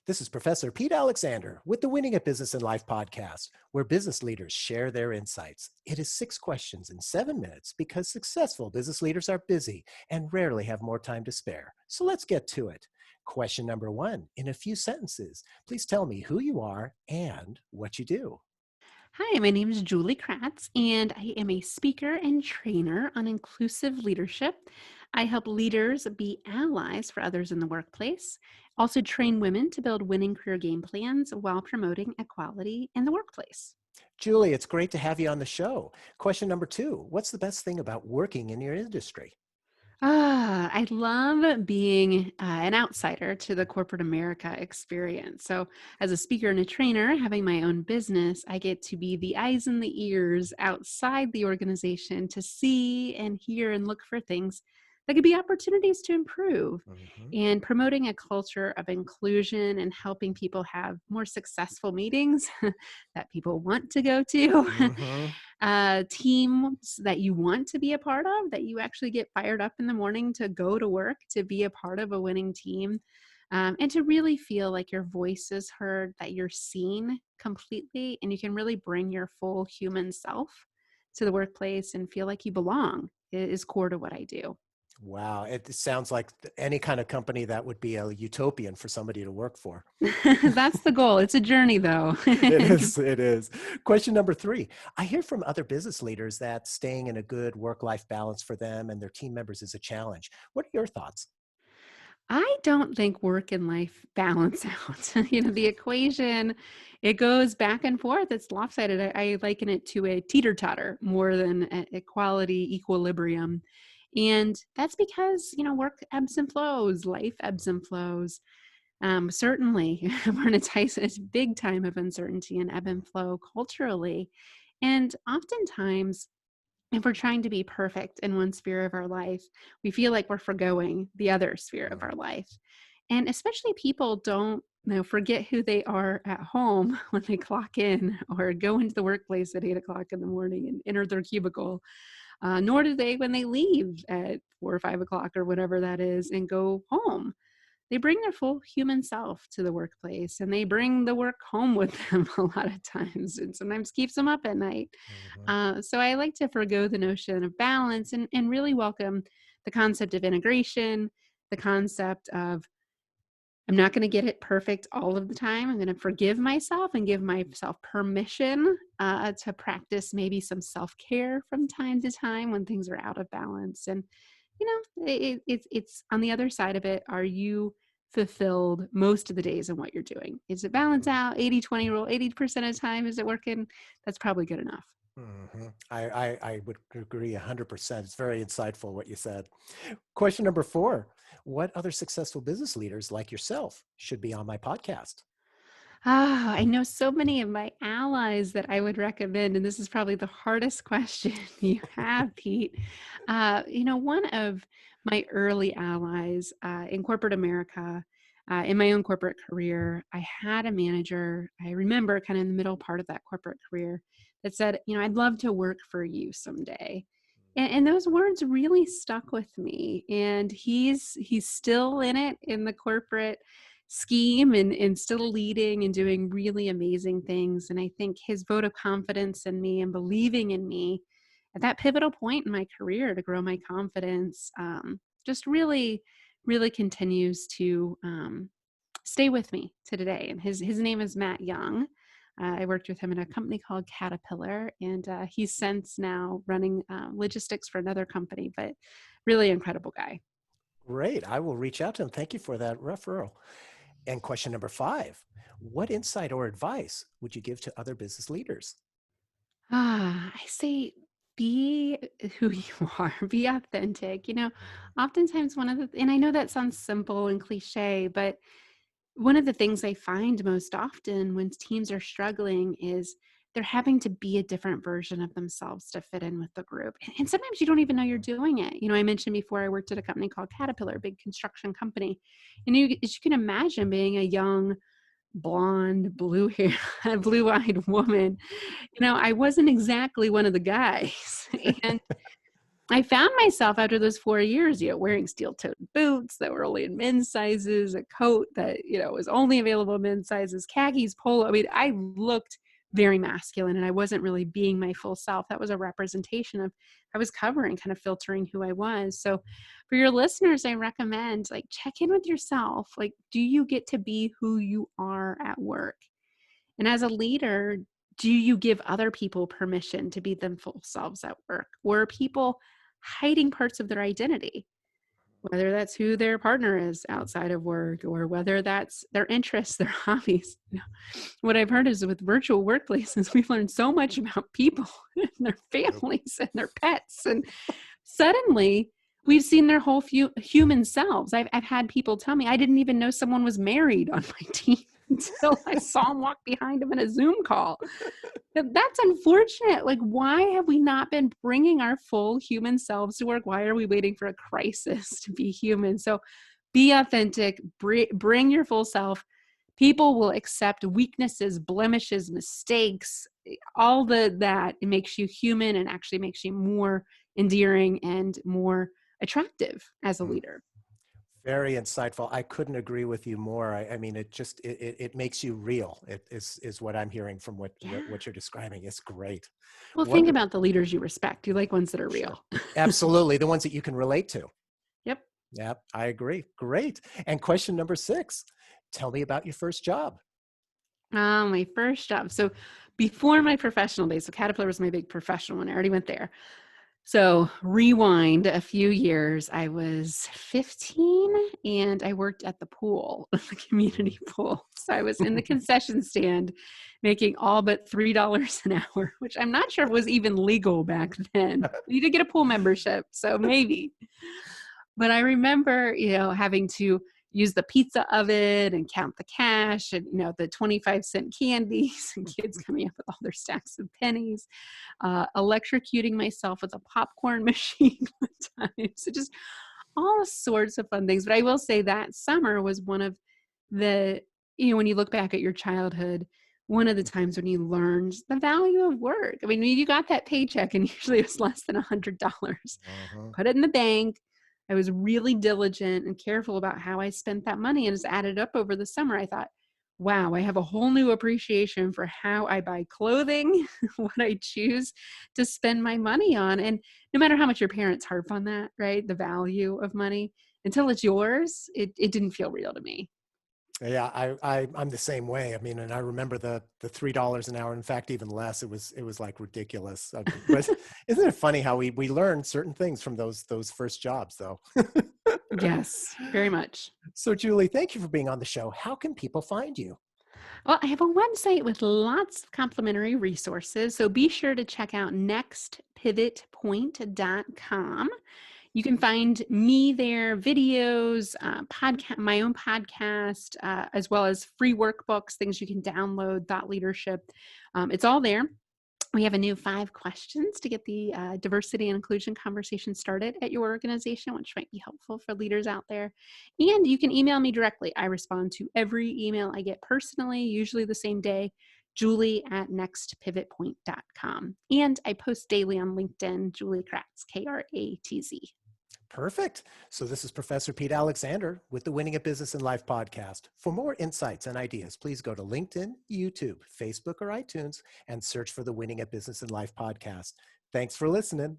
This is Professor Pete Alexander with the Winning at Business and Life podcast, where business leaders share their insights. It is 6 questions in 7 minutes because successful business leaders are busy and rarely have more time to spare. So let's get to it. Question number 1, in a few sentences, please tell me who you are and what you do. Hi, my name is Julie Kratz, and I am a speaker and trainer on inclusive leadership. I help leaders be allies for others in the workplace, also train women to build winning career game plans while promoting equality in the workplace. Julie, it's great to have you on the show. Question number 2, what's the best thing about working in your industry? I love being an outsider to the corporate America experience. So, as a speaker and a trainer, having my own business, I get to be the eyes and the ears outside the organization to see and hear and look for things that could be opportunities to improve Mhm. and promoting a culture of inclusion and helping people have more successful meetings that people want to go to. Mhm. Teams that you want to be a part of, that you actually get fired up in the morning to go to work, to be a part of a winning team, and to really feel like your voice is heard, that you're seen completely, and you can really bring your full human self to the workplace and feel like you belong is core to what I do. Wow, it sounds like any kind of company that would be a utopian for somebody to work for. That's the goal. It's a journey, though. It is, it is. Question number 3. I hear from other business leaders that staying in a good work-life balance for them and their team members is a challenge. What are your thoughts? I don't think work and life balance out. The equation, it goes back and forth. It's lopsided. I liken it to a teeter-totter more than equality, equilibrium. And that's because, work ebbs and flows, life ebbs and flows. Certainly, we're in a big time of uncertainty and ebb and flow culturally. And oftentimes, if we're trying to be perfect in one sphere of our life, we feel like we're forgoing the other sphere of our Mm, life. And especially people don't forget who they are at home when they clock in or go into the workplace at 8 o'clock in the morning and enter their cubicle. Nor do they when they leave at 4 or 5 o'clock or whatever that is and go home. They bring their full human self to the workplace and they bring the work home with them a lot of times and sometimes keeps them up at night. mhm. So I like to forgo the notion of balance and really welcome the concept of integration, the concept of I'm not going to get it perfect all of the time. I'm going to forgive myself and give myself permission to practice maybe some self care from time to time when things are out of balance. And it's on the other side of it. Are you fulfilled most of the days in what you're doing? Is it balance out 80-20 rule? 80% of the time, is it working? That's probably good enough. I would agree 100%. It's very insightful what you said. Question number 4. What other successful business leaders like yourself should be on my podcast? I know so many of my allies that I would recommend, and this is probably the hardest question you have, Pete. One of my early allies in corporate America, in my own corporate career, I had a manager, I remember kind of in the middle part of that corporate career, that said, I'd love to work for you someday. And those words really stuck with me. And he's still in it in the corporate scheme and still leading and doing really amazing things. And I think his vote of confidence in me and believing in me at that pivotal point in my career to grow my confidence just really, really continues to stay with me to today. And his name is Matt Young. I worked with him in a company called Caterpillar, and he's since now running logistics for another company, but really incredible guy. Great. I will reach out to him. Thank you for that referral. And question number 5. What insight or advice would you give to other business leaders? I say be who you are, be authentic. Oftentimes and I know that sounds simple and cliche, but one of the things I find most often when teams are struggling is they're having to be a different version of themselves to fit in with the group. And sometimes you don't even know you're doing it. I mentioned before I worked at a company called Caterpillar, a big construction company. And as you can imagine, being a young, blonde, blue hair, blue-eyed woman, I wasn't exactly one of the guys. And I found myself after those 4 years, wearing steel-toed boots that were only in men's sizes, a coat that, was only available in men's sizes, khakis, polo. I mean, I looked very masculine and I wasn't really being my full self. That was a representation of I was covering, kind of filtering who I was. So for your listeners, I recommend like check in with yourself. Like, do you get to be who you are at work? And as a leader, do you give other people permission to be them full selves at work? Or are people hiding parts of their identity? Whether that's who their partner is outside of work, or whether that's their interests, their hobbies. What I've heard is with virtual workplaces, we've learned so much about people and their Yep. families and their pets. And suddenly we've seen their whole human selves. I've had people tell me, I didn't even know someone was married on my team until I saw him walk behind him in a Zoom call. That's unfortunate. Like, why have we not been bringing our full human selves to work? Why are we waiting for a crisis to be human? So be authentic, bring your full self. People will accept weaknesses, blemishes, mistakes, all that. It makes you human and actually makes you more endearing and more attractive as a Mm. leader. Very insightful. I couldn't agree with you more. I mean, it makes you real. It is what I'm hearing from Yeah. what you're describing. It's great. Well, think Wonderful. about the leaders you respect. You like ones that are Sure. real. Absolutely. The ones that you can relate to. Yep. Yep, I agree. Great. And question number 6, tell me about your first job. My first job. So before my professional days, so Caterpillar was my big professional one. I already went there. So rewind a few years. I was 15 and I worked at the pool, the Mm. community pool. So I was in the concession stand making all but $3 an hour, which I'm not sure if was even legal back then. You did get a pool membership, so maybe. But I remember, having to use the pizza oven and count the cash and, the 25-cent candies and kids coming up with all their stacks of pennies, electrocuting myself with a popcorn machine one time. So just all sorts of fun things. But I will say that summer was one of the, when you look back at your childhood, one of the times when you learned the value of work. I mean, you got that paycheck and usually it was less than $100. Uh-huh. Put it in the bank. I was really diligent and careful about how I spent that money, and it's added up over the summer. I thought, wow, I have a whole new appreciation for how I buy clothing, what I choose to spend my money on. And no matter how much your parents harp on that, right? The value of money, until it's yours, it didn't feel real to me. Yeah, I'm the same way. I mean, and I remember the $3 an hour. In fact, even less. It was like ridiculous. But isn't it funny how we learn certain things from those first jobs, though? Yes, very much. So, Julie, thank you for being on the show. How can people find you? Well, I have a website with lots of complimentary resources. So be sure to check out nextpivotpoint.com. You can find me there, videos, podcast, my own podcast, as well as free workbooks, things you can download, thought leadership. It's all there. We have a new 5 questions to get the diversity and inclusion conversation started at your organization, which might be helpful for leaders out there. And you can email me directly. I respond to every email I get personally, usually the same day, julie@nextpivotpoint.com. And I post daily on LinkedIn, Julie Kratz, Kratz. Perfect. So this is Professor Pete Alexander with the Winning at Business and Life podcast. For more insights and ideas, please go to LinkedIn, YouTube, Facebook, or iTunes and search for the Winning at Business and Life podcast. Thanks for listening.